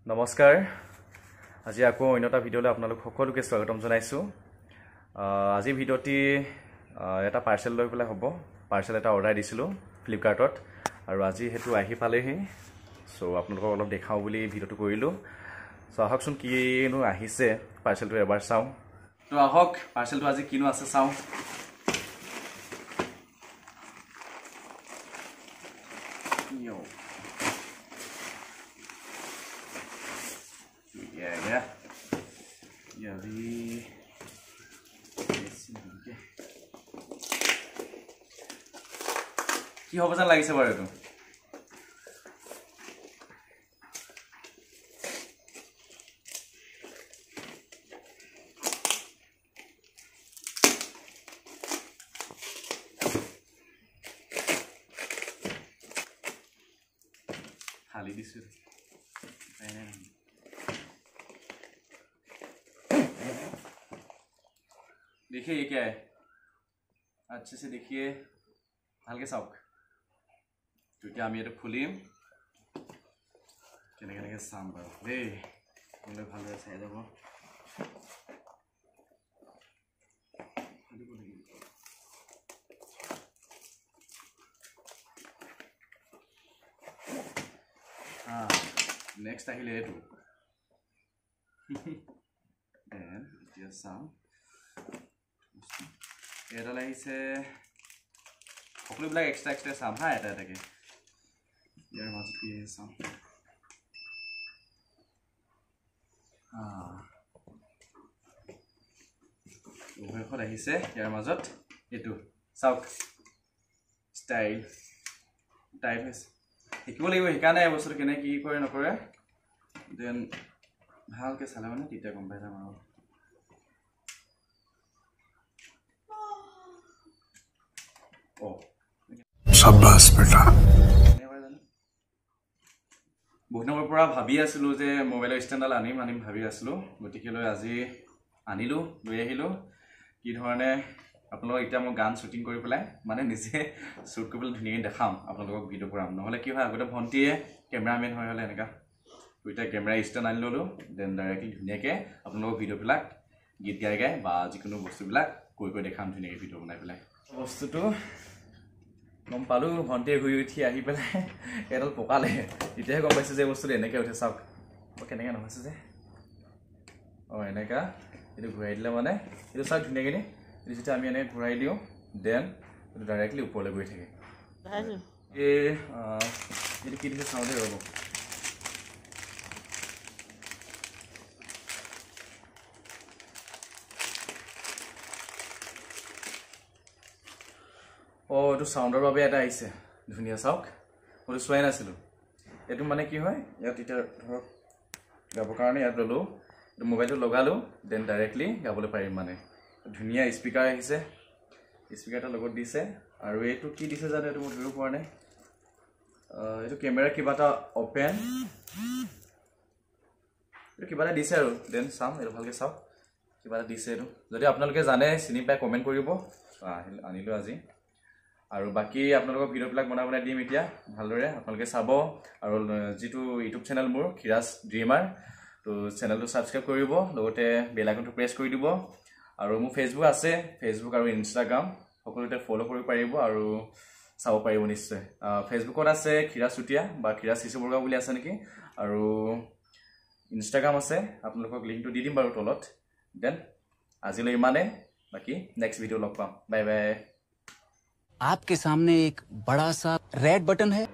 নমস্কাৰ আজি আকৌ অন্যটা ভিডিঅ'লৈ আপোনালোক সকলোকে স্বাগতম জনাইছো আজি ভিডিঅ'টি এটা পাৰ্সেল লৈ পেলাই হ'ব পাৰ্সেল এটা অৰ্ডাৰ দিছিলো ফ্লিপকাৰ্টত আৰু আজি হেতু আহি পালেহি সো আপোনালোকক অলপ দেখাও বুলি ভিডিঅ'টো কৰিলো সো আহকচোন কিনো আহিছে পাৰ্সেলটো এবাৰ চাও তো আহক পাৰ্সেলটো আজি কিনো আছে চাও কি হ'ব যেন লাগিছে বাৰু এটো खाली दिसु देखिए ये क्या है अच्छे से देखिए हल्के साउक क्योंकि हम ये तो खुलीम केने साम बार दे बोले ভালো আছে যাব next আহিলে এটো then just some এটা লাগিছে সকলোবিলাক এক্সট্রা সাম হা এটা এটাকে ইয়াৰ মাজত কি সাম ওহেখন আহিছে ইয়াৰ মাজত এটো চাওক ষ্টাইল টাইপ আছে শিকিব লাগিব হিকানে বস্তু কেনে কি কৰে নকৰে দেন ভালকে চালে মানে তিতা গম পাই যাম আৰু ও शाबाश बेटा বহুদিনৰ পৰা ভাবি আছিলো যে মোবাইলৰ ষ্টেণ্ডাল আনিম ভাবি আছিলো গতিকে লৈ আজি আনিলো লৈ আহিলো কি ধৰণে আপোনালোক এতিয়া মই গান শুটিং কৰি পেলাই মানে নিজে শুট কৰিবলৈ ধুনীয়াকৈ দেখাম আপোনালোকক ভিডিঅ' কৰাম নহলে কি হয় আগতে ভন্টিয়ে কেমেৰামেন হৈ হলে এনেকা দুইটা কেমেৰা ষ্টেণ্ড আনি ললো দেন ডাইৰেক্টলি ধুনীয়াকৈ আপোনালোকক ভিডিঅ'বিলাক গীত গাই বা যিকোনো বস্তুবিলাক কৈ দেখাম ধুনীয়াকৈ ভিডিঅ' বনাই পেলাই বস্তুটো গম পালো ভন্টিয়ে ঘুৰি উঠি আহি পেলাই এডাল পকালে এতিয়াহে গম পাইছো যে বস্তুটো এনেকৈ উঠে চাওক কেনেকৈ নহৈছে যে এনেকা এইটো ঘূৰাই দিলে মানে এইটো চাওক ধুনীয়াকৈ নি এইটো যেতিয়া আমি এনেকৈ ঘূৰাই দিওঁ দেন এইটো ডাইৰেক্টলি ওপৰলৈ গৈ থাকে এইটো কি দিছে চাওঁ দেই ৰ'ব এইটো সাউন্ডৰ বাবে এটা আহিছে ধুনীয়া চাওক মই চোৱাই নাছিলো এইটো মানে কি হয় ইয়াত এতিয়া ধৰক গাবৰ কাৰণে ইয়াত ললো এইটো মোবাইলটো লগালো দেন ডাইৰেক্টলি গাবলৈ পাৰিম মানে ধুনীয়া স্পিকাৰ আহিছে স্পিকাৰটা লগত দিছে আৰু এইটো কি দিছে জানো এইটো মই ধৰিব পৰা নাই এইটো কেমেৰা কিবা এটা ওপেন এইটো কিবা এটা দিছে আৰু দেন চাম এইটো ভালকৈ চাওক কিবা এটা দিছে এইটো যদি আপোনালোকে জানে চিনি পাই কমেণ্ট কৰিব আনিলো আজি আৰু বাকি আপোনালোকক ভিডিঅ'বিলাক বনাই দিম এতিয়া ভালদৰে আপোনালোকে চাব আৰু যেটো ইউটিউব চেনেল মোৰ খিৰাজ ড্ৰিমাৰ তো চেনেলটো সাবস্ক্ৰাইব কৰিব লগতে বেল আইকনটো প্ৰেছ কৰি দিব আৰু মোৰ ফেসবুক আছে ফেসবুক আৰু ইনষ্টাগ্ৰাম সকলোতে ফলো কৰিব পাৰিব আৰু চাব পাৰিব নিশ্চয় ফেসবুকত আছে খিৰাজ চুটিয়া বা খিৰাজ শিশুবৰ্গা বুলি আছে নেকি আৰু ইনষ্টাগ্ৰাম আছে আপোনালোকক লিংকটো দি দিম বাৰু তলত দেন আজিলৈ ইমানে বাকি নেক্সট ভিডিঅ লগ পাম বাই বাই आपके सामने एक बड़ा सा रेड बटन है